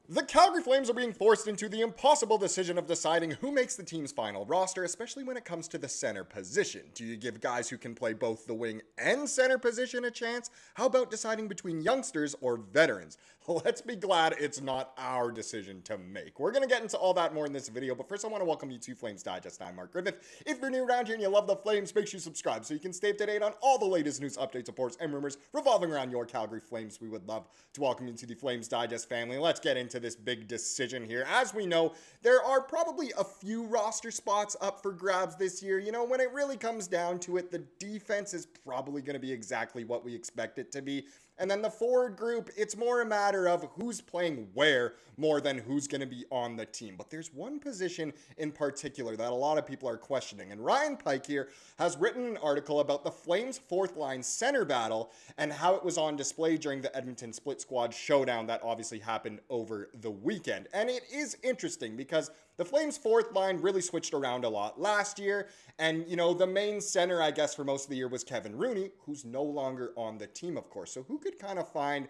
The Calgary Flames are being forced into the impossible decision of deciding who makes the team's final roster, especially when it comes to the center position. Do you give guys who can play both the wing and center position a chance? How about deciding between youngsters or veterans? Let's be glad it's not our decision to make. We're going to get into all that more in this video, but first I want to welcome you to Flames Digest. I'm Mark Griffith. If you're new around here and you love the Flames, make sure you subscribe so you can stay up to date on all the latest news, updates, reports, and rumors revolving around your Calgary Flames. We would love to welcome you to the Flames Digest family. Let's get into this big decision here. As we know, there are probably a few roster spots up for grabs this year. You know, when it really comes down to it, the defense is probably going to be exactly what we expect it to be. And then the forward group, it's more a matter of who's playing where more than who's going to be on the team. But there's one position in particular that a lot of people are questioning. And Ryan Pike here has written an article about the Flames' fourth line center battle and how it was on display during the Edmonton Split Squad showdown that obviously happened over the weekend. And it is interesting because the Flames' fourth line really switched around a lot last year. And, you know, the main center, I guess, for most of the year was Kevin Rooney, who's no longer on the team, of course. So who could kind of find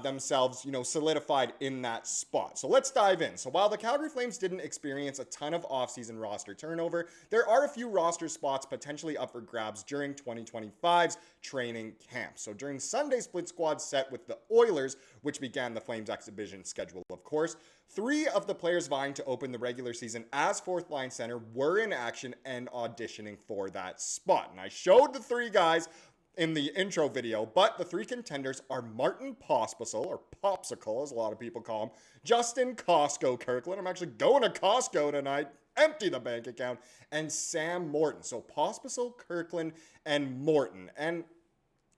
themselves, you know, solidified in that spot? So let's dive in. So while the Calgary Flames didn't experience a ton of offseason roster turnover, there are a few roster spots potentially up for grabs during 2025's training camp. So during Sunday's split squad set with the Oilers, which began the Flames exhibition schedule, of course, 3 of the players vying to open the regular season as fourth line center were in action and auditioning for that spot. And I showed the 3 guys in the intro video, but the 3 contenders are Martin Pospisil, or Popsicle as a lot of people call him, Justin Costco Kirkland, I'm actually going to Costco tonight, empty the bank account, and Sam Morton. So Pospisil, Kirkland, and Morton. And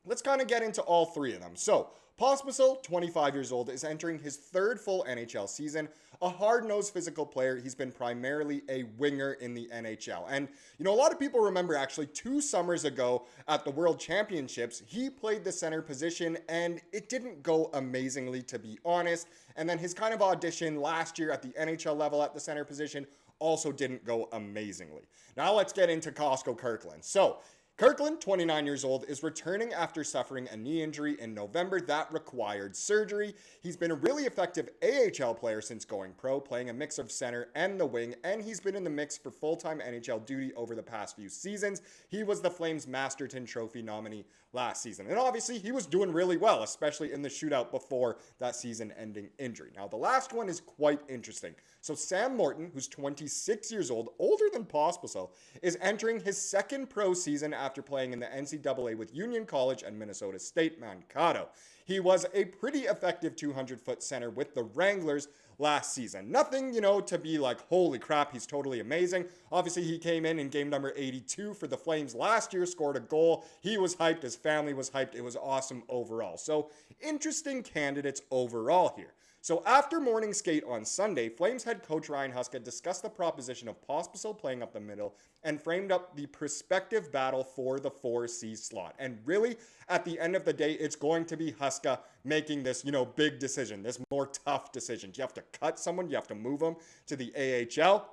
let's kind of get into all 3 of them. So Pospisil, 25 years old, is entering his 3rd full NHL season. A hard-nosed physical player, he's been primarily a winger in the NHL. And, you know, a lot of people remember actually 2 summers ago at the World Championships, he played the center position and it didn't go amazingly, to be honest. And then his kind of audition last year at the NHL level at the center position also didn't go amazingly. Now let's get into Costco Kirkland. So Kirkland, 29 years old, is returning after suffering a knee injury in November that required surgery. He's been a really effective AHL player since going pro, playing a mix of center and the wing, and he's been in the mix for full-time NHL duty over the past few seasons. He was the Flames Masterton Trophy nominee last season, and obviously he was doing really well, especially in the shootout before that season-ending injury. Now, the last one is quite interesting. So Sam Morton, who's 26 years old, older than Pospisil, is entering his 2nd pro season after playing in the NCAA with Union College and Minnesota State Mankato. He was a pretty effective 200-foot center with the Wranglers last season. Nothing, you know, to be like, holy crap, he's totally amazing. Obviously, he came in game number 82 for the Flames last year, scored a goal. He was hyped. His family was hyped. It was awesome overall. So, interesting candidates overall here. So after morning skate on Sunday, Flames head coach Ryan Huska discussed the proposition of Pospisil playing up the middle and framed up the prospective battle for the 4C slot. And really, at the end of the day, it's going to be Huska making this, you know, big decision, this more tough decision. Do you have to cut someone? Do you have to move them to the AHL?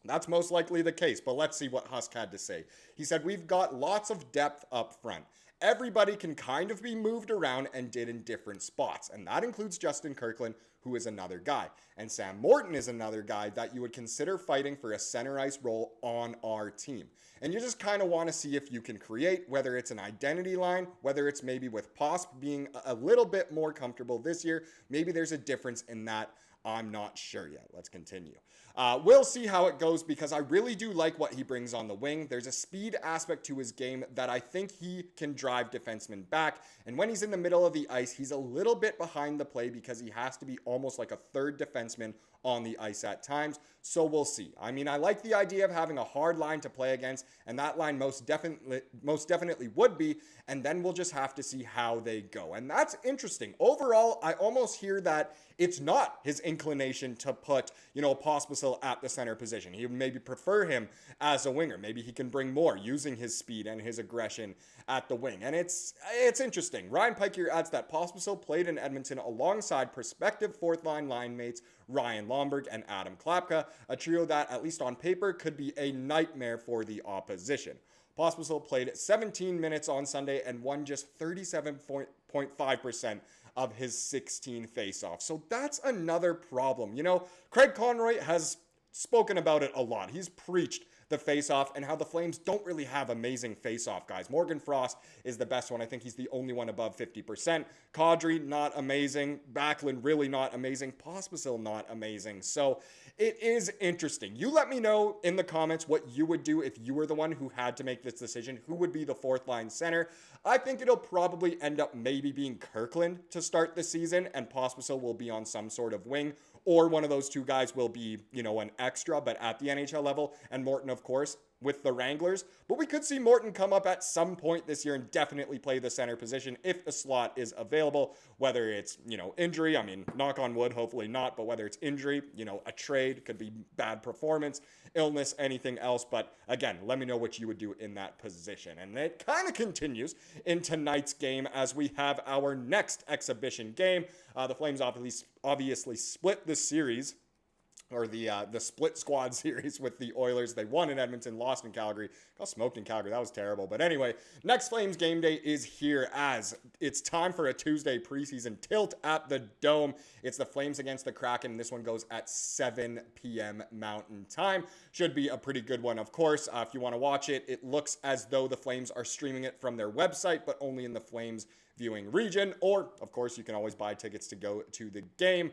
That's most likely the case, but let's see what Husk had to say. He said, "We've got lots of depth up front. Everybody can kind of be moved around and did in different spots. And that includes Justin Kirkland, who is another guy. And Sam Morton is another guy that you would consider fighting for a center ice role on our team. And you just kind of want to see if you can create, whether it's an identity line, whether it's maybe with Posp being a little bit more comfortable this year. Maybe there's a difference in that. I'm not sure yet. Let's continue. We'll see how it goes because I really do like what he brings on the wing. There's a speed aspect to his game that I think he can drive defensemen back. And when he's in the middle of the ice, he's a little bit behind the play because he has to be almost like a 3rd defenseman on the ice at times. So we'll see. I mean, I like the idea of having a hard line to play against, and that line most definitely would be, and then we'll just have to see how they go. And that's interesting. Overall, I almost hear that it's not his inclination to put, you know, Pospisil at the center position. He would maybe prefer him as a winger. Maybe he can bring more using his speed and his aggression at the wing. And it's interesting. Ryan Pike here adds that Pospisil played in Edmonton alongside prospective 4th line mates Ryan Lomberg and Adam Klapka, a trio that, at least on paper, could be a nightmare for the opposition. Pospisil played 17 minutes on Sunday and won just 37.5% of his 16 faceoffs. So that's another problem. You know, Craig Conroy has spoken about it a lot. He's preached the face-off and how the Flames don't really have amazing face-off guys. Morgan Frost is the best one. I think he's the only one above 50%. Kadri, not amazing. Backlund, really not amazing. Pospisil, not amazing. So it is interesting. You let me know in the comments what you would do if you were the one who had to make this decision. Who would be the fourth line center? I think it'll probably end up maybe being Kirkland to start the season, and Pospisil will be on some sort of wing, or one of those two guys will be, you know, an extra, but at the NHL level, and Morton, of course, with the Wranglers. But we could see Morton come up at some point this year and definitely play the center position if the slot is available, whether it's, you know, injury, I mean, knock on wood, hopefully not, but whether it's injury, you know, a trade, could be bad performance, illness, anything else. But again, let me know what you would do in that position. And it kind of continues in tonight's game as we have our next exhibition game. The Flames obviously split the series, or the split squad series with the Oilers. They won in Edmonton, lost in Calgary. Got smoked in Calgary. That was terrible. But anyway, next Flames game day is here as it's time for a Tuesday preseason tilt at the Dome. It's the Flames against the Kraken. This one goes at 7 p.m. Mountain Time. Should be a pretty good one, of course. If you want to watch it, it looks as though the Flames are streaming it from their website, but only in the Flames viewing region. Or, of course, you can always buy tickets to go to the game.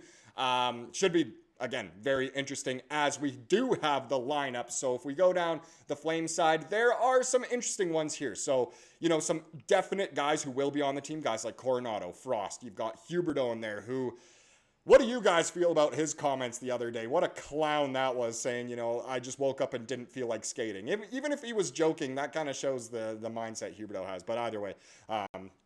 Should be, again, very interesting as we do have the lineup. So if we go down the Flames side, there are some interesting ones here. So, you know, some definite guys who will be on the team, guys like Coronato, Frost. You've got Huberdeau in there who... What do you guys feel about his comments the other day? What a clown that was, saying, you know, I just woke up and didn't feel like skating. Even if he was joking, that kind of shows the mindset Huberdeau has. But either way,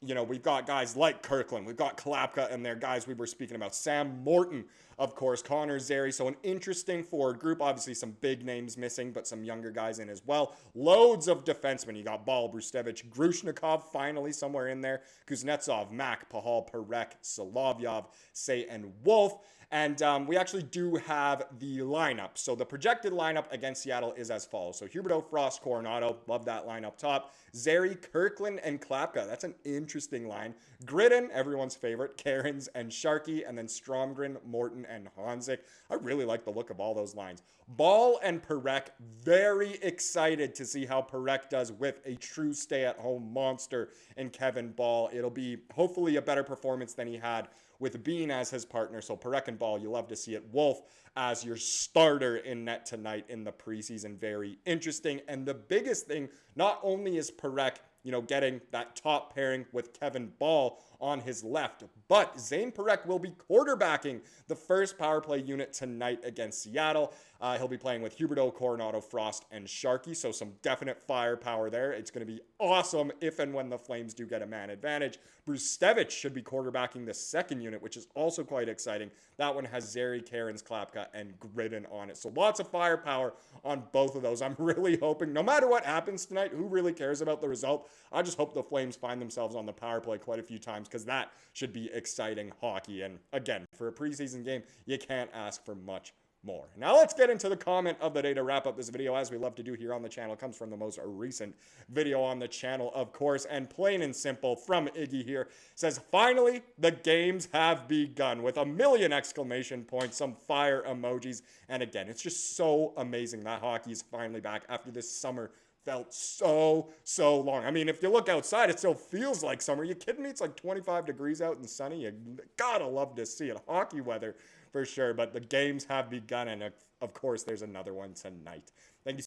you know, we've got guys like Kirkland. We've got Klapka in there, guys we were speaking about. Sam Morton, of course, Connor Zary. So an interesting forward group. Obviously, some big names missing, but some younger guys in as well. Loads of defensemen. You got Ball, Brustevich, Grushnikov, finally somewhere in there. Kuznetsov, Mack, Pahal, Perek, Solovyov, Say, and Wolf. And we actually do have the lineup. So the projected lineup against Seattle is as follows. So Huberdeau, Frost, Coronato. Love that line up top. Zary, Kirkland, and Klapka. That's an interesting line. Gridden, everyone's favorite. Cairns and Sharkey. And then Stromgren, Morton, and Hanzik. I really like the look of all those lines. Ball and Perek. Very excited to see how Perek does with a true stay-at-home monster in Kevin Ball. It'll be hopefully a better performance than he had with Bean as his partner. So Perek and Ball, you love to see it. Wolf as your starter in net tonight in the preseason. Very interesting. And the biggest thing, not only is Perek, you know, getting that top pairing with Kevin Ball on his left, but Zane Perek will be quarterbacking the first power play unit tonight against Seattle. He'll be playing with Huberdeau, Coronato, Frost, and Sharkey, so some definite firepower there. It's going to be awesome if and when the Flames do get a man advantage. Brustevich should be quarterbacking the second unit, which is also quite exciting. That one has Zary, Cairns, Klapka, and Gridden on it, so lots of firepower on both of those. I'm really hoping, no matter what happens tonight, who really cares about the result? I just hope the Flames find themselves on the power play quite a few times, because that should be exciting hockey. And again, for a preseason game, you can't ask for much more. Now let's get into the comment of the day to wrap up this video, as we love to do here on the channel. It comes from the most recent video on the channel, of course, and plain and simple from Iggy here. Says, finally, the games have begun, with a million exclamation points, some fire emojis. And again, it's just so amazing that hockey is finally back after this summer felt so long. I mean, if you look outside, it still feels like summer. You kidding me? It's like 25 degrees out and sunny. You gotta love to see it. Hockey weather for sure. But the games have begun, and of course, there's another one tonight. Thank you.